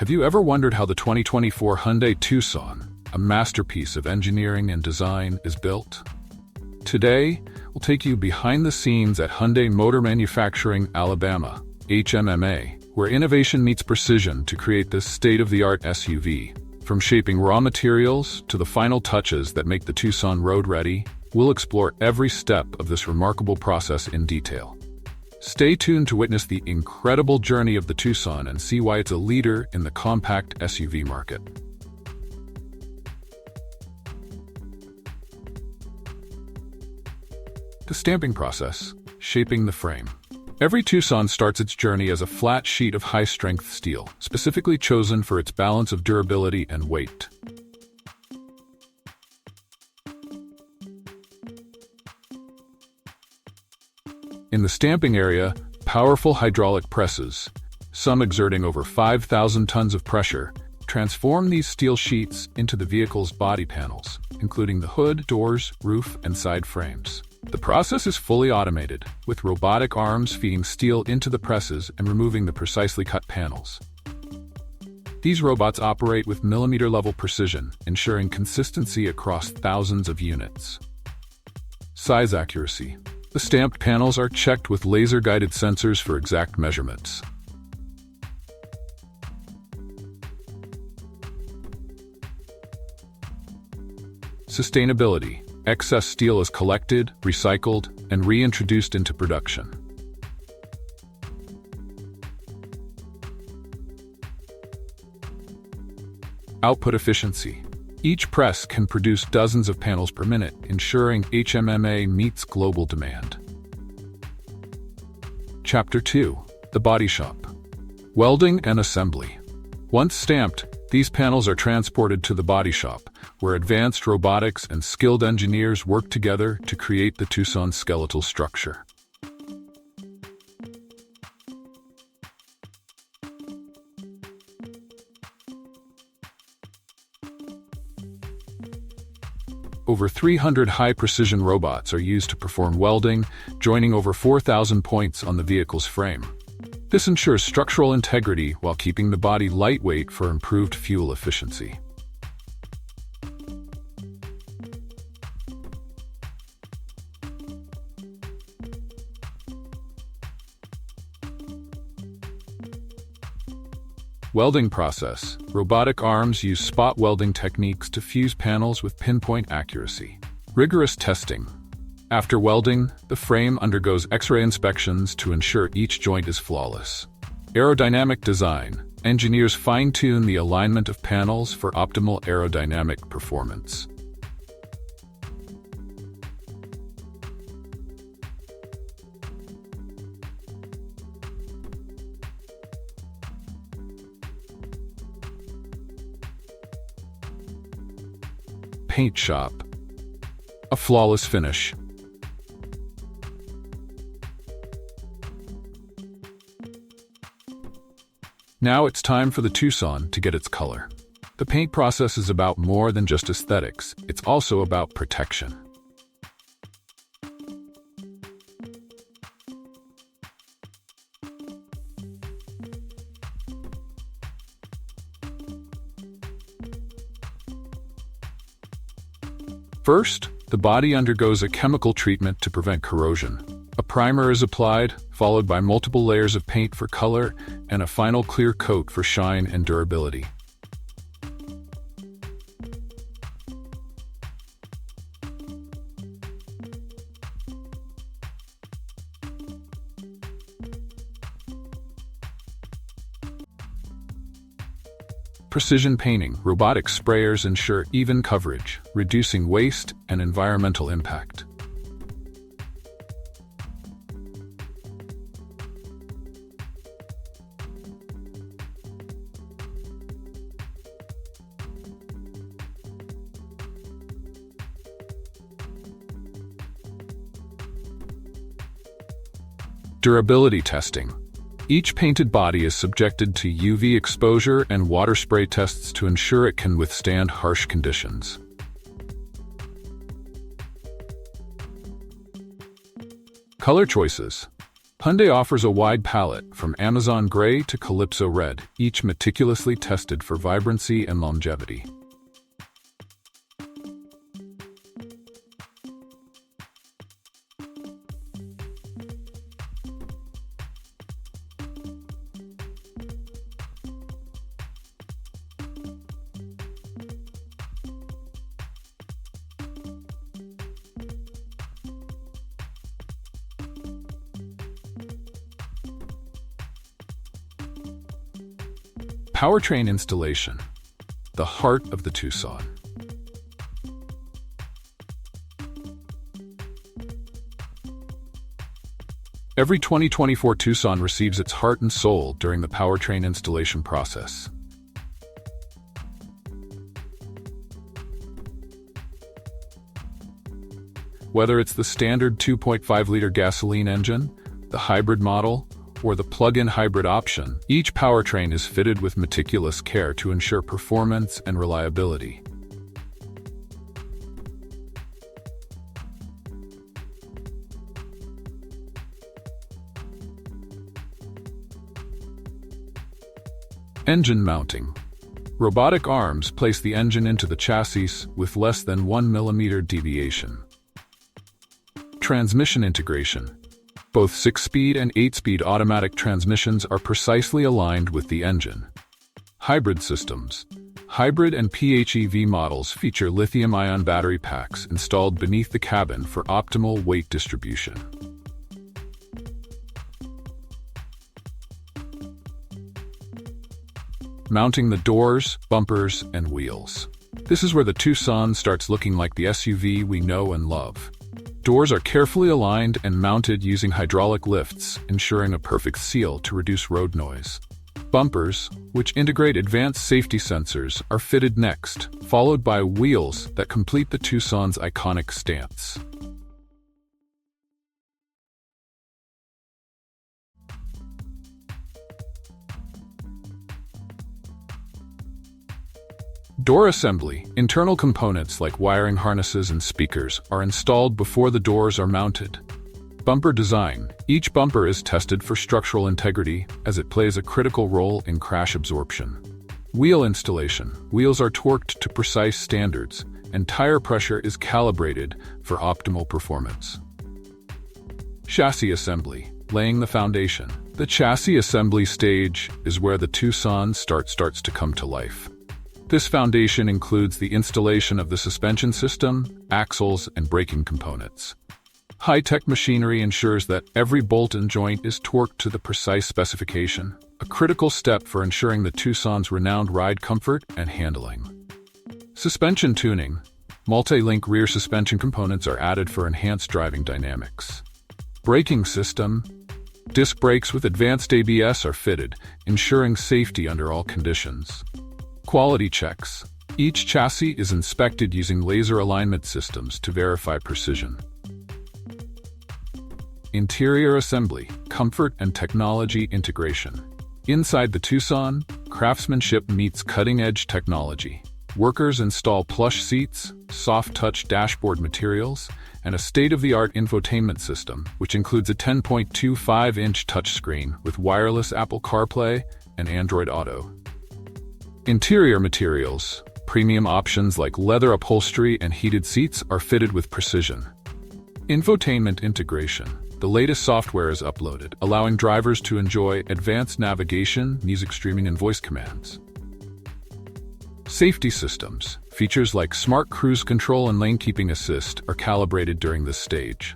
Have you ever wondered how the 2024 Hyundai Tucson, a masterpiece of engineering and design, is built? Today, we'll take you behind the scenes at Hyundai Motor Manufacturing Alabama, HMMA, where innovation meets precision to create this state-of-the-art SUV. From shaping raw materials to the final touches that make the Tucson road-ready, we'll explore every step of this remarkable process in detail. Stay tuned to witness the incredible journey of the Tucson and see why it's a leader in the compact SUV market. The stamping process, shaping the frame. Every Tucson starts its journey as a flat sheet of high-strength steel, specifically chosen for its balance of durability and weight. In the stamping area, powerful hydraulic presses, some exerting over 5,000 tons of pressure, transform these steel sheets into the vehicle's body panels, including the hood, doors, roof, and side frames. The process is fully automated, with robotic arms feeding steel into the presses and removing the precisely cut panels. These robots operate with millimeter-level precision, ensuring consistency across thousands of units. Size accuracy. The stamped panels are checked with laser-guided sensors for exact measurements. Sustainability. Excess steel is collected, recycled, and reintroduced into production. Output efficiency. Each press can produce dozens of panels per minute, ensuring HMMA meets global demand. Chapter 2. The Body Shop. Welding and Assembly. Once stamped, these panels are transported to the body shop, where advanced robotics and skilled engineers work together to create the Tucson skeletal structure. Over 300 high-precision robots are used to perform welding, joining over 4,000 points on the vehicle's frame. This ensures structural integrity while keeping the body lightweight for improved fuel efficiency. Welding process. Robotic arms use spot welding techniques to fuse panels with pinpoint accuracy. Rigorous testing. After welding, the frame undergoes X-ray inspections to ensure each joint is flawless. Aerodynamic design. Engineers fine-tune the alignment of panels for optimal aerodynamic performance. Paint shop. A flawless finish. Now it's time for the Tucson to get its color. The paint process is about more than just aesthetics, it's also about protection. First, the body undergoes a chemical treatment to prevent corrosion. A primer is applied, followed by multiple layers of paint for color and a final clear coat for shine and durability. Precision painting. Robotic sprayers ensure even coverage, reducing waste and environmental impact. Durability testing. Each painted body is subjected to UV exposure and water spray tests to ensure it can withstand harsh conditions. Color choices. Hyundai offers a wide palette from Amazon Gray to Calypso Red, each meticulously tested for vibrancy and longevity. Powertrain installation, the heart of the Tucson. Every 2024 Tucson receives its heart and soul during the powertrain installation process. Whether it's the standard 2.5-liter gasoline engine, the hybrid model, or the plug-in hybrid option, each powertrain is fitted with meticulous care to ensure performance and reliability. Engine mounting. Robotic arms place the engine into the chassis with less than 1 mm deviation. Transmission integration. Both 6-speed and 8-speed automatic transmissions are precisely aligned with the engine. Hybrid systems. Hybrid and PHEV models feature lithium-ion battery packs installed beneath the cabin for optimal weight distribution. Mounting the doors, bumpers, and wheels. This is where the Tucson starts looking like the SUV we know and love. Doors are carefully aligned and mounted using hydraulic lifts, ensuring a perfect seal to reduce road noise. Bumpers, which integrate advanced safety sensors, are fitted next, followed by wheels that complete the Tucson's iconic stance. Door assembly. Internal components like wiring harnesses and speakers are installed before the doors are mounted. Bumper design. Each bumper is tested for structural integrity as it plays a critical role in crash absorption. Wheel installation. Wheels are torqued to precise standards, and tire pressure is calibrated for optimal performance. Chassis assembly. Laying the foundation. The chassis assembly stage is where the Tucson starts to come to life. This foundation includes the installation of the suspension system, axles, and braking components. High-tech machinery ensures that every bolt and joint is torqued to the precise specification, a critical step for ensuring the Tucson's renowned ride comfort and handling. Suspension tuning. Multi-link rear suspension components are added for enhanced driving dynamics. Braking system. Disc brakes with advanced ABS are fitted, ensuring safety under all conditions. Quality checks. Each chassis is inspected using laser alignment systems to verify precision. Interior assembly, comfort and technology integration. Inside the Tucson, craftsmanship meets cutting-edge technology. Workers install plush seats, soft-touch dashboard materials, and a state-of-the-art infotainment system, which includes a 10.25-inch touchscreen with wireless Apple CarPlay and Android Auto. Interior materials. Premium options like leather upholstery and heated seats are fitted with precision. Infotainment integration. The latest software is uploaded, allowing drivers to enjoy advanced navigation, music streaming, and voice commands. Safety systems. Features like smart cruise control and lane keeping assist are calibrated during this stage.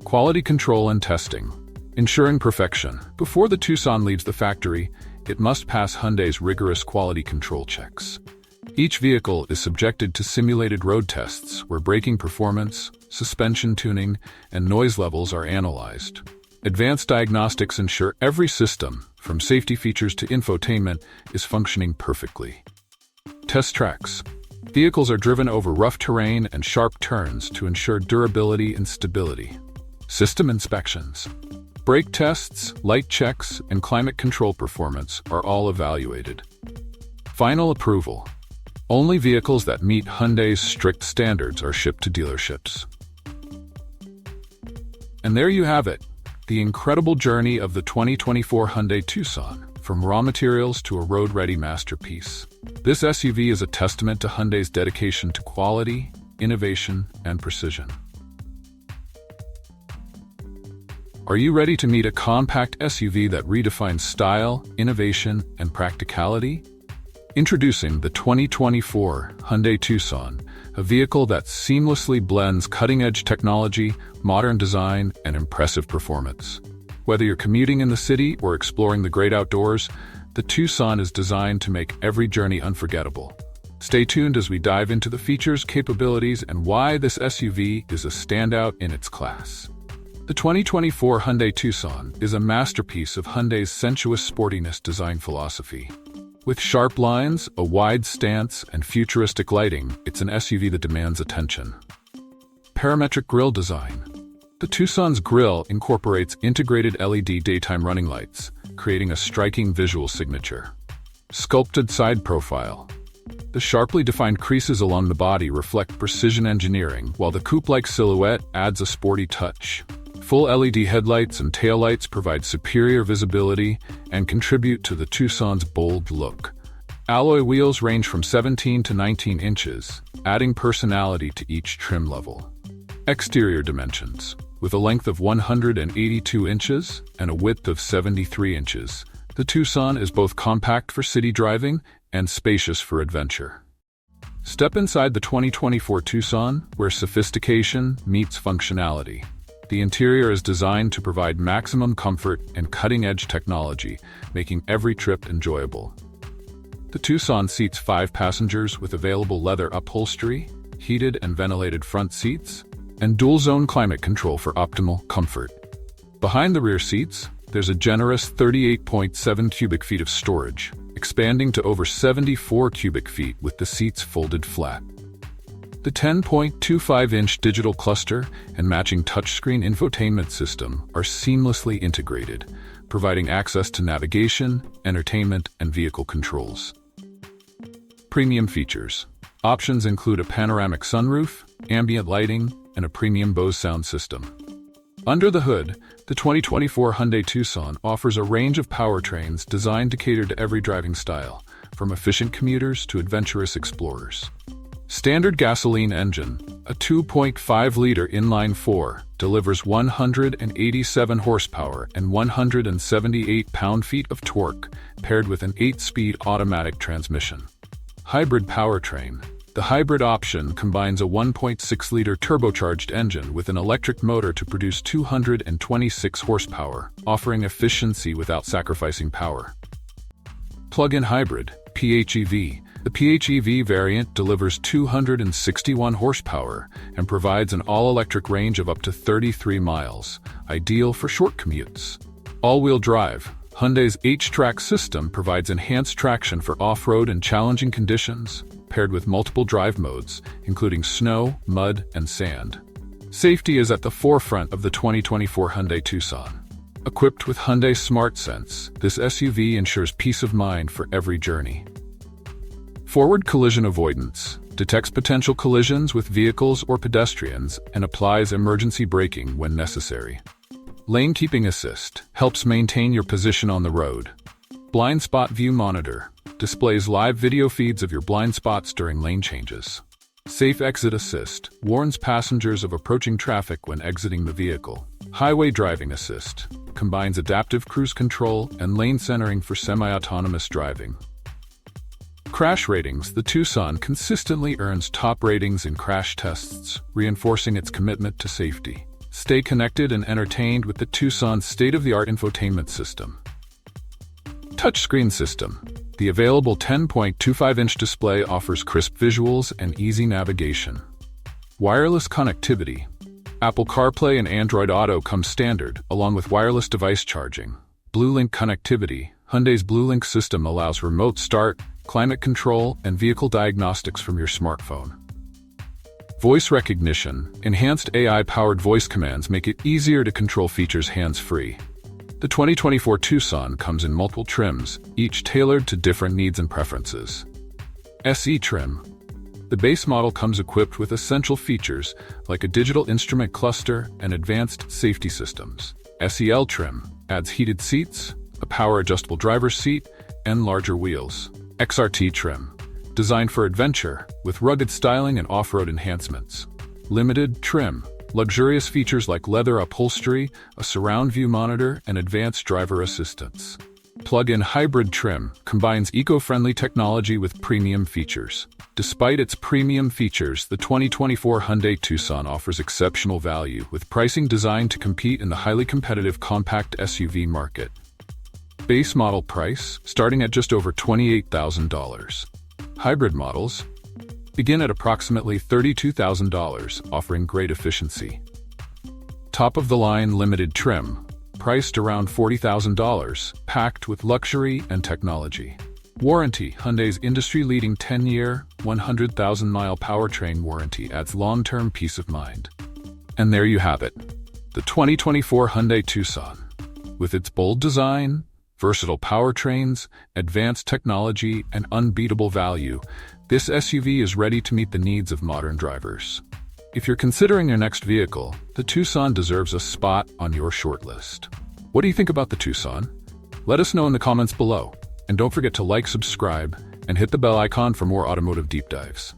Quality control and testing. Ensuring perfection. Before the Tucson leaves the factory, it must pass Hyundai's rigorous quality control checks. Each vehicle is subjected to simulated road tests where braking performance, suspension tuning, and noise levels are analyzed. Advanced diagnostics ensure every system, from safety features to infotainment, is functioning perfectly. Test tracks. Vehicles are driven over rough terrain and sharp turns to ensure durability and stability. System inspections. Brake tests, light checks, and climate control performance are all evaluated. Final approval. Only vehicles that meet Hyundai's strict standards are shipped to dealerships. And there you have it. The incredible journey of the 2024 Hyundai Tucson, from raw materials to a road-ready masterpiece. This SUV is a testament to Hyundai's dedication to quality, innovation, and precision. Are you ready to meet a compact SUV that redefines style, innovation, and practicality? Introducing the 2024 Hyundai Tucson, a vehicle that seamlessly blends cutting-edge technology, modern design, and impressive performance. Whether you're commuting in the city or exploring the great outdoors, the Tucson is designed to make every journey unforgettable. Stay tuned as we dive into the features, capabilities, and why this SUV is a standout in its class. The 2024 Hyundai Tucson is a masterpiece of Hyundai's sensuous sportiness design philosophy. With sharp lines, a wide stance, and futuristic lighting, it's an SUV that demands attention. Parametric grille design. The Tucson's grille incorporates integrated LED daytime running lights, creating a striking visual signature. Sculpted side profile. The sharply defined creases along the body reflect precision engineering, while the coupe-like silhouette adds a sporty touch. Full LED headlights and taillights provide superior visibility and contribute to the Tucson's bold look. Alloy wheels range from 17 to 19 inches, adding personality to each trim level. Exterior dimensions. With a length of 182 inches and a width of 73 inches, the Tucson is both compact for city driving and spacious for adventure. Step inside the 2024 Tucson, where sophistication meets functionality. The interior is designed to provide maximum comfort and cutting-edge technology, making every trip enjoyable. The Tucson seats 5 passengers with available leather upholstery, heated and ventilated front seats, and dual-zone climate control for optimal comfort. Behind the rear seats, there's a generous 38.7 cubic feet of storage, expanding to over 74 cubic feet with the seats folded flat. The 10.25-inch digital cluster and matching touchscreen infotainment system are seamlessly integrated, providing access to navigation, entertainment, and vehicle controls. Premium features. Options include a panoramic sunroof, ambient lighting, and a premium Bose sound system. Under the hood, the 2024 Hyundai Tucson offers a range of powertrains designed to cater to every driving style, from efficient commuters to adventurous explorers. Standard gasoline engine, a 2.5-liter inline-4, delivers 187 horsepower and 178 pound-feet of torque, paired with an 8-speed automatic transmission. Hybrid powertrain. The hybrid option combines a 1.6-liter turbocharged engine with an electric motor to produce 226 horsepower, offering efficiency without sacrificing power. Plug-in hybrid, PHEV. The PHEV variant delivers 261 horsepower and provides an all-electric range of up to 33 miles, ideal for short commutes. All-wheel drive. Hyundai's H-Track system provides enhanced traction for off-road and challenging conditions, paired with multiple drive modes, including snow, mud, and sand. Safety is at the forefront of the 2024 Hyundai Tucson. Equipped with Hyundai SmartSense, this SUV ensures peace of mind for every journey. Forward collision avoidance detects potential collisions with vehicles or pedestrians and applies emergency braking when necessary. Lane keeping assist helps maintain your position on the road. Blind spot view monitor displays live video feeds of your blind spots during lane changes. Safe exit assist warns passengers of approaching traffic when exiting the vehicle. Highway driving assist combines adaptive cruise control and lane centering for semi-autonomous driving. Crash ratings. The Tucson consistently earns top ratings in crash tests, reinforcing its commitment to safety. Stay connected and entertained with the Tucson's state-of-the-art infotainment system. Touchscreen system. The available 10.25-inch display offers crisp visuals and easy navigation. Wireless connectivity. Apple CarPlay and Android Auto come standard, along with wireless device charging. BlueLink connectivity. Hyundai's BlueLink system allows remote start, climate control, and vehicle diagnostics from your smartphone. Voice recognition. Enhanced AI-powered voice commands make it easier to control features hands-free. The 2024 Tucson comes in multiple trims, each tailored to different needs and preferences. SE trim. The base model comes equipped with essential features like a digital instrument cluster and advanced safety systems. SEL trim adds heated seats, a power-adjustable driver's seat, and larger wheels. XRT trim, designed for adventure, with rugged styling and off-road enhancements. Limited trim, luxurious features like leather upholstery, a surround view monitor, and advanced driver assistance. Plug-in hybrid trim combines eco-friendly technology with premium features. Despite its premium features, the 2024 Hyundai Tucson offers exceptional value, with pricing designed to compete in the highly competitive compact SUV market. Base model price starting at just over $28,000. Hybrid models begin at approximately $32,000, offering great efficiency. Top-of-the-line limited trim, priced around $40,000, packed with luxury and technology. Warranty: Hyundai's industry-leading 10-year, 100,000-mile powertrain warranty adds long-term peace of mind. And there you have it, the 2024 Hyundai Tucson. With its bold design, versatile powertrains, advanced technology, and unbeatable value, this SUV is ready to meet the needs of modern drivers. If you're considering your next vehicle, the Tucson deserves a spot on your shortlist. What do you think about the Tucson? Let us know in the comments below. And don't forget to like, subscribe, and hit the bell icon for more automotive deep dives.